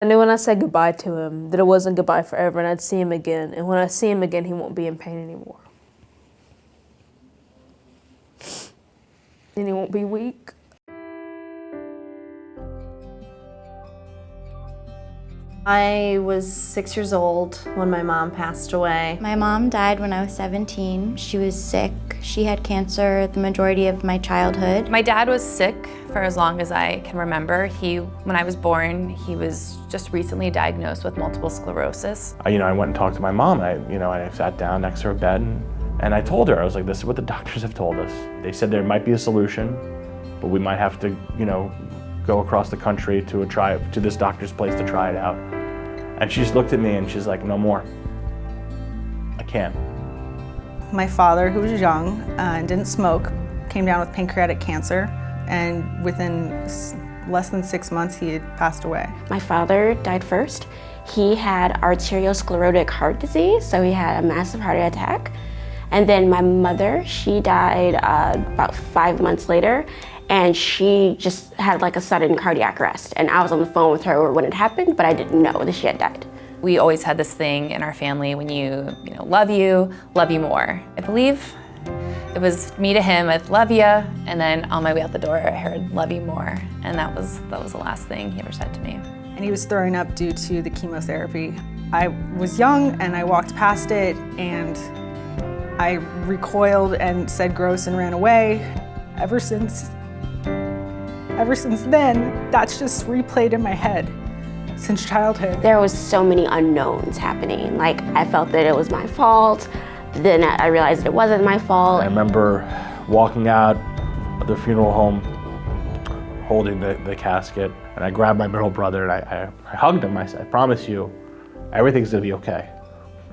I knew when I said goodbye to him that it wasn't goodbye forever and I'd see him again. And when I see him again, he won't be in pain anymore. And he won't be weak. I was 6 years old when my mom passed away. My mom died when I was 17. She was sick. She had cancer the majority of my childhood. My dad was sick for as long as I can remember. When I was born, he was just recently diagnosed with multiple sclerosis. I went and talked to my mom. I sat down next to her bed and I told her, I was like, this is what the doctors have told us. They said there might be a solution, but we might have to, go across the country to this doctor's place to try it out. And she just looked at me and she's like, no more. I can't. My father, who was young and didn't smoke, came down with pancreatic cancer, and within less than 6 months he had passed away. My father died first. He had arteriosclerotic heart disease, so he had a massive heart attack. And then my mother, she died about 5 months later, and she just had like a sudden cardiac arrest. And I was on the phone with her when it happened, but I didn't know that she had died. We always had this thing in our family, when you love you more. I believe it was me to him with love ya, and then on my way out the door I heard love you more. And that was the last thing he ever said to me. And he was throwing up due to the chemotherapy. I was young and I walked past it and I recoiled and said gross and ran away. Ever since then, that's just replayed in my head since childhood. There was so many unknowns happening. Like, I felt that it was my fault, but then I realized it wasn't my fault. I remember walking out of the funeral home, holding the casket, and I grabbed my middle brother and I hugged him. I said, I promise you, everything's gonna be okay.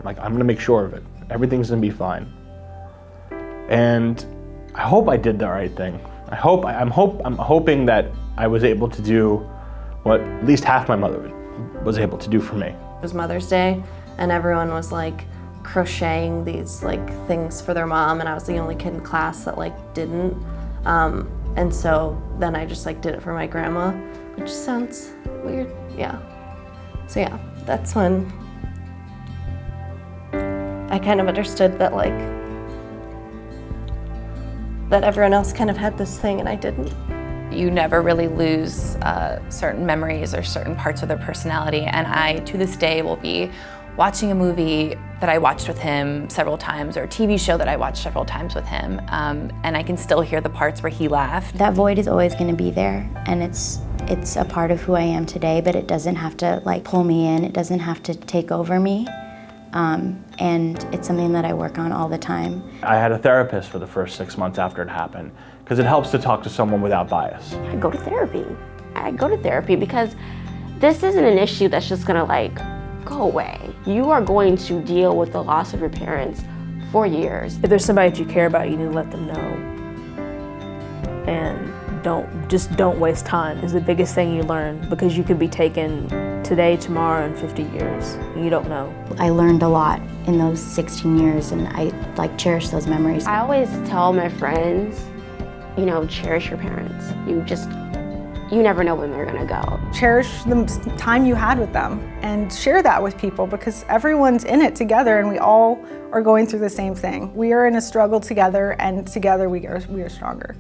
I'm gonna make sure of it. Everything's gonna be fine. And I hope I did the right thing. I'm hoping that I was able to do what at least half my mother was able to do for me. It was Mother's Day and everyone was like crocheting these things for their mom, and I was the only kid in class that didn't. And so then I just did it for my grandma, which sounds weird, yeah. So yeah, that's when I kind of understood that that everyone else kind of had this thing and I didn't. You never really lose certain memories or certain parts of their personality, and I, to this day, will be watching a movie that I watched with him several times, or a TV show that I watched several times with him, and I can still hear the parts where he laughed. That void is always going to be there, and it's a part of who I am today, but it doesn't have to pull me in. It doesn't have to take over me. And it's something that I work on all the time. I had a therapist for the first 6 months after it happened, because it helps to talk to someone without bias. I go to therapy. I go to therapy because this isn't an issue that's just gonna go away. You are going to deal with the loss of your parents for years. If there's somebody that you care about, you need to let them know. And don't waste time is the biggest thing you learn, because you could be taken today, tomorrow, and 50 years. And you don't know. I learned a lot in those 16 years, and I cherish those memories. I always tell my friends, cherish your parents. You never know when they're gonna go. Cherish the time you had with them and share that with people, because everyone's in it together and we all are going through the same thing. We are in a struggle together, and together we are stronger.